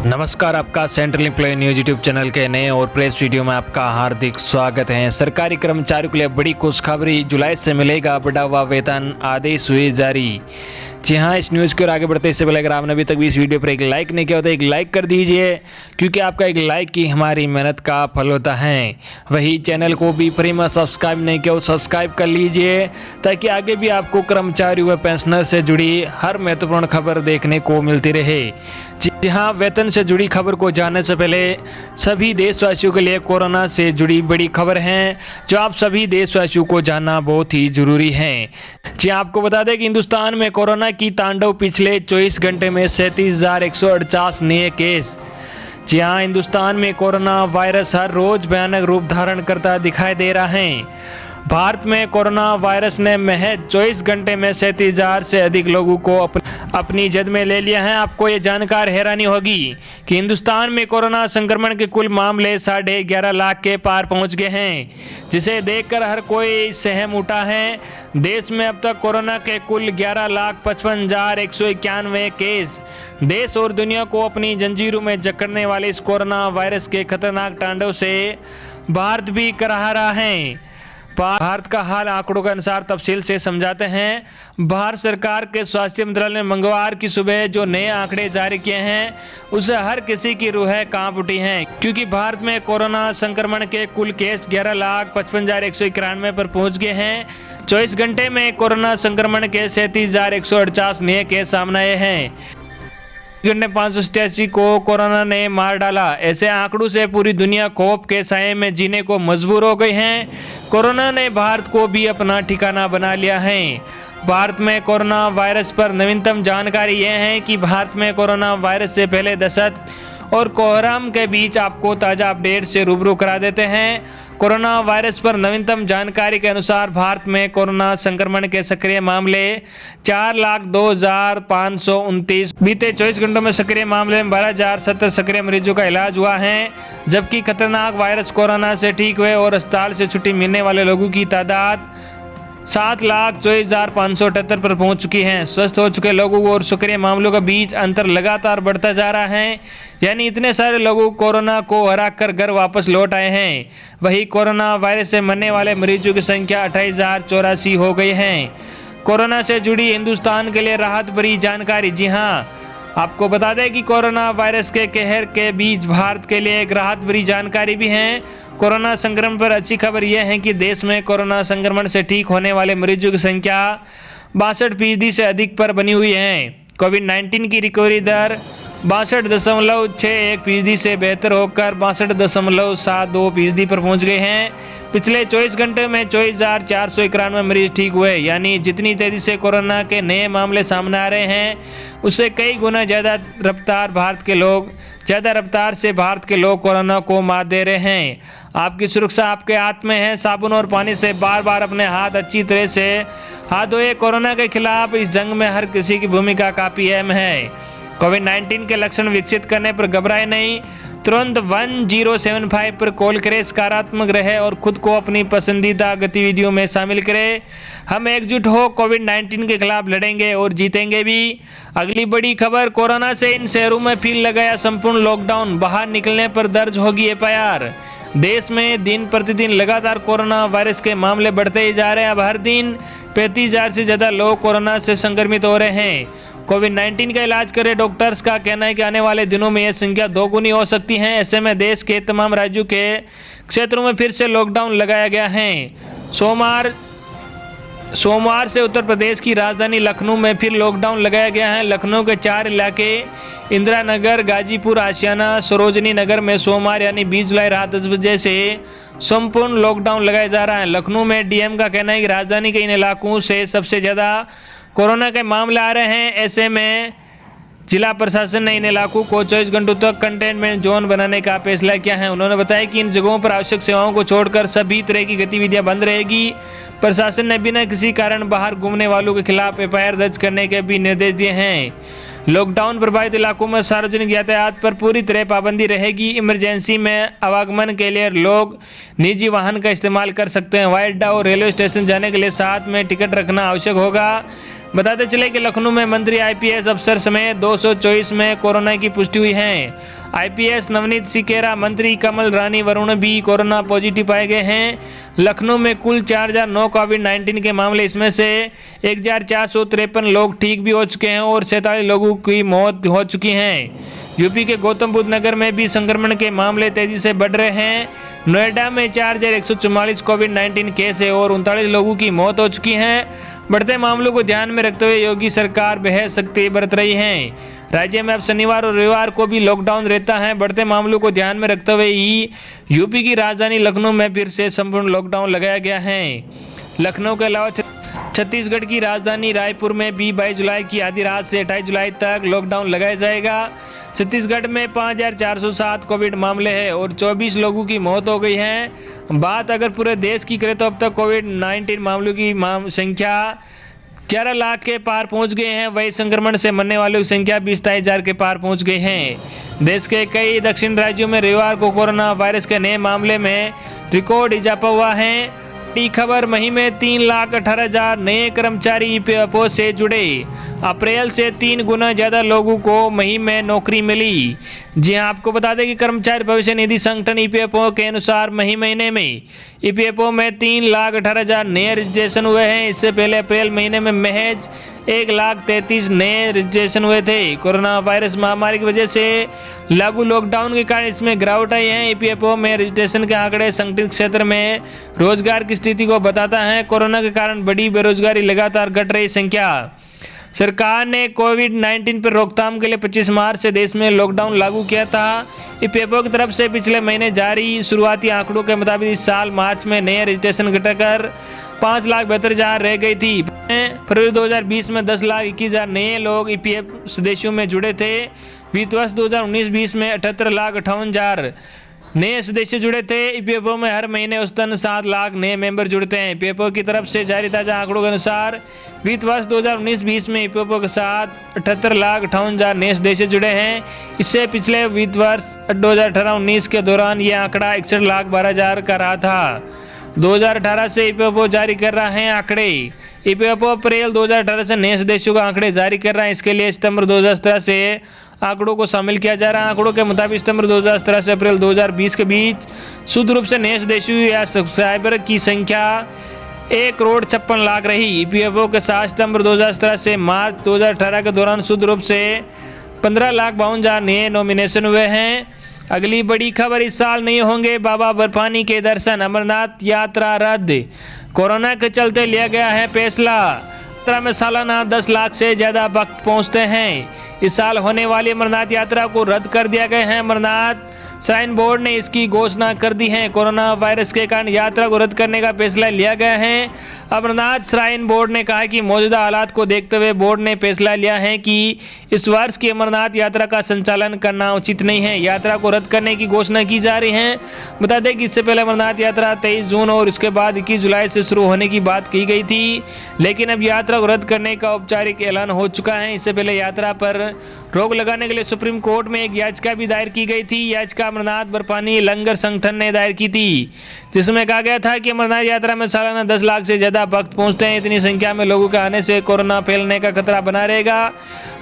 नमस्कार, आपका central employ news YouTube channel के नए और प्रेस वीडियो में आपका हार्दिक स्वागत है। सरकारी कर्मचारियों के लिए बड़ी खुशखबरी, जुलाई से मिलेगा बढ़ा हुआ वेतन, आदेश हुए जारी। जी हाँ, इस न्यूज़ की ओर आगे बढ़ते इससे पहले अगर आपने अभी तक भी इस वीडियो पर एक लाइक नहीं किया होता, एक लाइक कर दीजिए, क्योंकि आपका एक लाइक ही हमारी मेहनत का फल होता है। वही चैनल को भी फ्री में सब्सक्राइब नहीं किया हो, सब्सक्राइब कर लीजिए, ताकि आगे भी आपको कर्मचारियों व पेंशनर से जुड़ी हर महत्वपूर्ण खबर देखने को मिलती रहे। जी हाँ, वेतन से जुड़ी खबर को जानने से पहले सभी देशवासियों के लिए कोरोना से जुड़ी बड़ी खबर है, जो आप सभी देशवासियों को जानना बहुत ही जरूरी है। जी आपको बता दें कि हिंदुस्तान में कोरोना की तांडव, पिछले 24 घंटे में 37,148 नए केस। जी हाँ, हिंदुस्तान में कोरोना वायरस हर रोज भयानक रूप धारण करता दिखाई दे रहा है। भारत में कोरोना वायरस ने महज 24 घंटे में 37,000 से अधिक लोगों को अपनी जद में ले लिया है। आपको ये जानकर हैरानी होगी कि हिंदुस्तान में कोरोना संक्रमण के कुल मामले 11.5 लाख के पार पहुंच गए हैं, जिसे देखकर हर कोई सहम उठा है। देश में अब तक कोरोना के कुल 11,55,191 केस। देश और दुनिया को अपनी जंजीरों में जकड़ने वाले इस कोरोना वायरस के खतरनाक तांडव से भारत भी कराह रहा है। भारत का हाल आंकड़ों के अनुसार तफसील से समझाते हैं। भारत सरकार के स्वास्थ्य मंत्रालय ने मंगलवार की सुबह जो नए आंकड़े जारी किए हैं, उससे हर किसी की रूहें कांप उठी हैं, क्योंकि भारत में कोरोना संक्रमण के कुल केस 11,55,191 पर पहुंच गए हैं। 24 घंटे में कोरोना संक्रमण के 37,148 नए केस सामने आए हैं। 587 को कोरोना ने मार डाला। ऐसे आंकड़ों से पूरी दुनिया खौफ के साए में जीने को मजबूर हो गई है। कोरोना ने भारत को भी अपना ठिकाना बना लिया है। भारत में कोरोना वायरस पर नवीनतम जानकारी यह है कि भारत में कोरोना वायरस से पहले दहशत और कोहराम के बीच आपको ताज़ा अपडेट से रूबरू करा देते हैं। कोरोना वायरस पर नवीनतम जानकारी के अनुसार भारत में कोरोना संक्रमण के सक्रिय मामले 4,02,529। बीते 24 घंटों में सक्रिय मामले में 12,070 सक्रिय मरीजों का इलाज हुआ है, जबकि खतरनाक वायरस कोरोना से ठीक हुए और अस्पताल से छुट्टी मिलने वाले लोगों की तादाद 7,24,578 पर पहुंच चुकी है। स्वस्थ हो चुके लोगों और सक्रिय मामलों के बीच अंतर लगातार बढ़ता जा रहा है, यानी इतने सारे लोगों कोरोना को हराकर घर वापस लौट आए हैं। वही कोरोना वायरस से मरने वाले मरीजों की संख्या 28,084 हो गई है। कोरोना से जुड़ी हिंदुस्तान के लिए राहत भरी जानकारी। जी हाँ, आपको बता दें कि कोरोना वायरस के कहर के बीच भारत के लिए एक राहत भरी जानकारी भी है। कोरोना संक्रमण पर अच्छी खबर यह है कि देश में कोरोना संक्रमण से ठीक होने वाले मरीजों की संख्या 62% से अधिक पर बनी हुई है। कोविड-19 की रिकवरी दर 62.61% से बेहतर होकर 62.72% पर पहुंच गए हैं। पिछले 24 घंटे में 24,491 मरीज ठीक हुए, यानी जितनी तेजी से कोरोना के नए मामले सामने आ रहे हैं, उससे कई गुना ज़्यादा रफ्तार से भारत के लोग कोरोना को मात दे रहे हैं। आपकी सुरक्षा आपके हाथ में है। साबुन और पानी से बार बार अपने हाथ अच्छी तरह से हाथ धोए। कोरोना के खिलाफ इस जंग में हर किसी की भूमिका काफ़ी अहम है। कोविड-19 के लक्षण विकसित करने पर घबराए नहीं, तुरंत 1075 पर कॉल करें, सकारात्मक रहे और खुद को अपनी पसंदीदा गतिविधियों में शामिल करें। हम एकजुट हो कोविड-19 के खिलाफ लड़ेंगे और जीतेंगे भी। अगली बड़ी खबर, कोरोना से इन शहरों में फिर लगाया संपूर्ण लॉकडाउन, बाहर निकलने पर दर्ज होगी एफआईआर। देश में दिन प्रतिदिन लगातार कोरोना वायरस के मामले बढ़ते ही जा रहे हैं। अब हर दिन 35,000 से ज़्यादा लोग कोरोना से संक्रमित हो रहे हैं। कोविड-19 का इलाज कर रहे डॉक्टर्स का कहना है कि आने वाले दिनों में यह संख्या दोगुनी हो सकती है। ऐसे में देश के तमाम राज्यों के क्षेत्रों में फिर से लॉकडाउन लगाया गया है। सोमवार से उत्तर प्रदेश की राजधानी लखनऊ में फिर लॉकडाउन लगाया गया है। लखनऊ के 4 इलाके इंदिरा नगर, गाजीपुर, आशियाना, सरोजनी नगर में सोमवार यानी 20 जुलाई रात 10 बजे से संपूर्ण लॉकडाउन लगाया जा रहा है। लखनऊ में डीएम का कहना है कि राजधानी के इन इलाकों से सबसे ज़्यादा कोरोना के मामले आ रहे हैं। ऐसे में जिला प्रशासन ने इन इलाकों को 24 घंटों तक कंटेनमेंट जोन बनाने का फैसला किया है। उन्होंने बताया कि इन जगहों पर आवश्यक सेवाओं को छोड़कर सभी तरह की गतिविधियां बंद रहेगी। प्रशासन ने बिना किसी कारण बाहर घूमने वालों के खिलाफ एफआईआर दर्ज करने के भी निर्देश दिए हैं। लॉकडाउन प्रभावित इलाकों में सार्वजनिक यातायात पर पूरी तरह पाबंदी रहेगी। इमरजेंसी में आवागमन के लिए लोग निजी वाहन का इस्तेमाल कर सकते हैं। हवाई अड्डा और रेलवे स्टेशन जाने के लिए साथ में टिकट रखना आवश्यक होगा। बताते चले कि लखनऊ में मंत्री आईपीएस अफसर समेत 224 में कोरोना की पुष्टि हुई है। आईपीएस नवनीत सिकेरा, मंत्री कमल रानी वरुण भी कोरोना पॉजिटिव पाए गए हैं। लखनऊ में कुल 4009 कोविड-19 के मामले, इसमें से 1453 लोग ठीक भी हो चुके हैं और 47 लोगों की मौत हो चुकी है। यूपी के गौतम बुद्ध नगर में भी संक्रमण के मामले तेजी से बढ़ रहे हैं। नोएडा में 4144 कोविड-19 केस है और 39 लोगों की मौत हो चुकी है। बढ़ते मामलों को ध्यान में रखते हुए योगी सरकार बेहद सख्ती बरत रही है। राज्य में अब शनिवार और रविवार को भी लॉकडाउन रहता है। बढ़ते मामलों को ध्यान में रखते हुए ही यूपी की राजधानी लखनऊ में फिर से संपूर्ण लॉकडाउन लगाया गया है। लखनऊ के अलावा छत्तीसगढ़ की राजधानी रायपुर में भी 22 जुलाई की आधी रात से 28 जुलाई तक लॉकडाउन लगाया जाएगा। छत्तीसगढ़ में 5407 कोविड मामले हैं और 24 लोगों की मौत हो गई है। बात अगर पूरे देश की करें तो अब तक कोविड-19 मामलों की संख्या 11 लाख के पार पहुंच गए हैं। वही संक्रमण से मरने वालों की संख्या 27,000 के पार पहुंच गए हैं। देश के कई दक्षिण राज्यों में रविवार को कोरोना वायरस के नए मामले में रिकॉर्ड इजाफा हुआ है। बड़ी खबर, मई में 3,18,000 नए कर्मचारी ईपीएफओ से जुड़े। अप्रैल से 3 गुना ज़्यादा लोगों को मई में नौकरी मिली। जी हां, आपको बता दें कि कर्मचारी भविष्य निधि संगठन ईपीएफओ के अनुसार मई महीने में ईपीएफओ में 3,18,000 नए रजिस्ट्रेशन हुए हैं। इससे पहले अप्रैल महीने में महज 1,33,000 नए रजिस्ट्रेशन हुए थे। कोरोना वायरस महामारी की वजह से लागू लॉकडाउन के कारण इसमें गिरावट आई है। ईपीएफओ में रजिस्ट्रेशन के आंकड़े संगठित क्षेत्र में रोजगार की स्थिति को बताता है। कोरोना के कारण बड़ी बेरोजगारी, लगातार घट रही संख्या। सरकार ने कोविड-19 पर रोकथाम के लिए 25 मार्च से देश में लॉकडाउन लागू किया था। ईपीएफओ की तरफ से पिछले महीने जारी शुरुआती आंकड़ों के मुताबिक इस साल मार्च में नए रजिस्ट्रेशन घटकर 5,72,000 रह गई थी। फरवरी 2020 में 10,21,000 नए लोग ईपीएफ सदस्यों में जुड़े थे। वित्त वर्ष 2019-20 में 78,58,000 नए सदस्य जुड़े थे। ईपीएफओ में हर महीने औसतन 7 लाख नए मेंबर जुड़ते हैं। ईपीएफओ की तरफ से जारी ताजा आंकड़ों के अनुसार वित्त वर्ष 2019-20 में ईपीएफओ के साथ 78,58,000 नए सदस्य जुड़े हैं। इससे पिछले वित्त वर्ष 2018-19 के दौरान यह आंकड़ा 61,12,000 का रहा था। 2018 से ईपीएफओ जारी कर रहा है आंकड़े। ईपीएफओ अप्रैल 2018 से नए सदस्यों का आंकड़े जारी कर रहा है। इसके लिए सितंबर 2017 से आंकड़ों को शामिल किया जा रहा है। आंकड़ों के मुताबिक सितंबर 2017 से अप्रैल 2020 के बीच शुद्ध रूप से नए सदस्यों या सब्सक्राइबर की संख्या 1,56,00,000 रही। ईपीएफओ के साथ सितंबर 2017 से मार्च 2018 के दौरान शुद्ध रूप से 15,52,000 नए नॉमिनेशन हुए हैं। अगली बड़ी खबर, इस साल नहीं होंगे बाबा बर्फानी के दर्शन, अमरनाथ यात्रा रद्द। कोरोना के चलते लिया गया है फैसला। यात्रा में सालाना 10 लाख से ज्यादा भक्त पहुंचते हैं। इस साल होने वाली अमरनाथ यात्रा को रद्द कर दिया गया है। अमरनाथ श्राइन बोर्ड ने इसकी घोषणा कर दी है। कोरोना वायरस के कारण यात्रा को रद्द करने का फैसला लिया गया है। अमरनाथ श्राइन बोर्ड ने कहा कि मौजूदा हालात को देखते हुए बोर्ड ने फैसला लिया है कि इस वर्ष की अमरनाथ यात्रा का संचालन करना उचित नहीं है। यात्रा को रद्द करने की घोषणा की जा रही है। बता दें कि इससे पहले अमरनाथ यात्रा 23 जून और उसके बाद 21 जुलाई से शुरू होने की बात की गई थी, लेकिन अब यात्रा को रद्द करने का औपचारिक ऐलान हो चुका है। इससे पहले यात्रा पर रोक लगाने के लिए सुप्रीम कोर्ट में एक याचिका भी दायर की गई थी। याचिका अमरनाथ बर्फानी लंगर संगठन ने दायर की थी, जिसमें कहा गया था कि अमरनाथ यात्रा में सालाना 10 लाख से ज्यादा भक्त पहुंचते हैं। इतनी संख्या में लोगों के आने से कोरोना फैलने का खतरा बना रहेगा।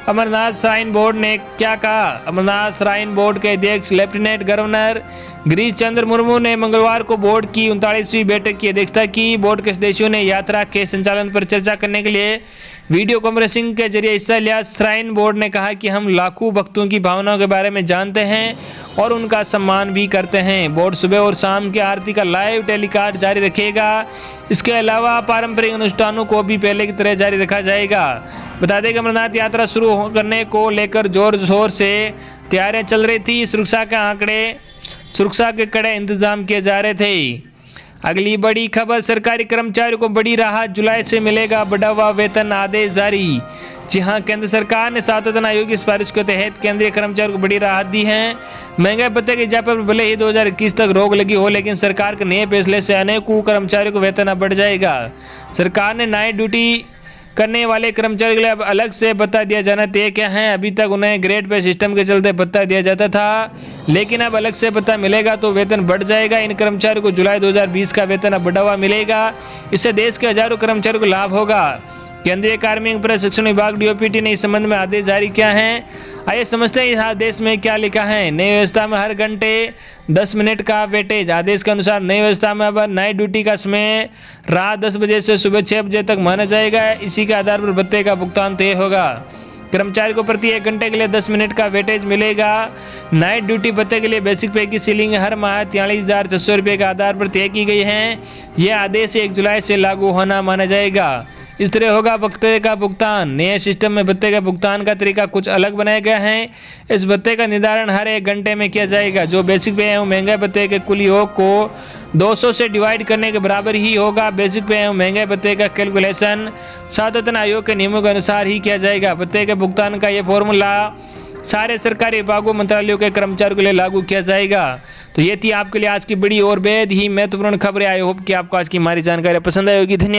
अमरनाथ श्राइन बोर्ड ने क्या कहा? अमरनाथ श्राइन बोर्ड के अध्यक्ष लेफ्टिनेंट गवर्नर गिरीश चंद्र मुर्मू ने मंगलवार को बोर्ड की 39वीं बैठक की अध्यक्षता की। बोर्ड के सदस्यों ने यात्रा के संचालन पर चर्चा करने के लिए वीडियो कॉन्फ्रेंसिंग के जरिए हिस्सा लिया। श्राइन बोर्ड ने कहा कि हम लाखों भक्तों की भावनाओं के बारे में जानते हैं और उनका सम्मान भी करते हैं। बोर्ड सुबह और शाम की आरती का लाइव टेलीकास्ट जारी रखेगा। इसके अलावा पारंपरिक अनुष्ठानों को भी पहले की तरह जारी रखा जाएगा। बता दें कि अमरनाथ यात्रा शुरू करने को लेकर जोर शोर से तैयारियां चल रही थी। सुरक्षा के कड़े इंतजाम किए जा रहे थे। अगली बड़ी खबर, सरकारी कर्मचारियों को बड़ी राहत, जुलाई से मिलेगा बढ़ा हुआ वेतन, आदेश जारी। जी हां, केंद्र सरकार ने 7 वेतन आयोग की सिफारिश के तहत केंद्रीय कर्मचारियों को बड़ी राहत दी है। महंगाई भत्ते के इजाफे पर भले ही 2021 तक रोक लगी हो, लेकिन सरकार के नए फैसले से अनेकों कर्मचारियों को वेतन अब बढ़ जाएगा। सरकार ने नाइट ड्यूटी करने वाले कर्मचारियों के लिए अब अलग से भत्ता दिया जाना तय किया है। अभी तक उन्हें ग्रेड पे सिस्टम के चलते भत्ता दिया जाता था, लेकिन अब अलग से भत्ता मिलेगा तो वेतन बढ़ जाएगा। इन कर्मचारियों को जुलाई 2020 का वेतन अब बढ़ा हुआ मिलेगा। इससे देश के हजारों कर्मचारियों को लाभ होगा। केंद्रीय कार्मिक प्रशिक्षण विभाग डीओपीटी ने इस संबंध में आदेश जारी किया है। आइए समझते हैं इस आदेश में क्या लिखा है। नई व्यवस्था में हर घंटे 10 मिनट का वेटेज। आदेश के अनुसार नई व्यवस्था में अब नाइट ड्यूटी का समय रात 10 बजे से सुबह 6 बजे तक माना जाएगा। इसी के आधार पर भत्ते का भुगतान तय होगा। कर्मचारी को प्रति 1 घंटे के लिए 10 मिनट का वेटेज मिलेगा। नाइट ड्यूटी भत्ते के लिए बेसिक पे की सीलिंग हर माह 43,600 रुपये के आधार पर तय की गई है। यह आदेश 1 जुलाई से लागू होना माना जाएगा। इस तरह होगा भत्ते का भुगतान। नए सिस्टम में भत्ते का भुगतान का तरीका कुछ अलग बनाया गया है। इस भत्ते का निर्धारण हर 1 घंटे में किया जाएगा, जो बेसिक पे एवं महंगाई भत्ते के कुल योग को 200 से डिवाइड करने के बराबर ही होगा। बेसिक पे एवं महंगाई भत्ते का कैलकुलेशन सातवां आयोग के नियमों के अनुसार ही किया जाएगा। भत्ते के भुगतान का यह फॉर्मूला सारे सरकारी विभागों मंत्रालयों के कर्मचारियों के लिए लागू किया जाएगा। तो ये थी आपके लिए आज की बड़ी और बेहद ही महत्वपूर्ण खबरें। आई होप कि आपको आज की हमारी जानकारी पसंद आई होगी। धन्यवाद।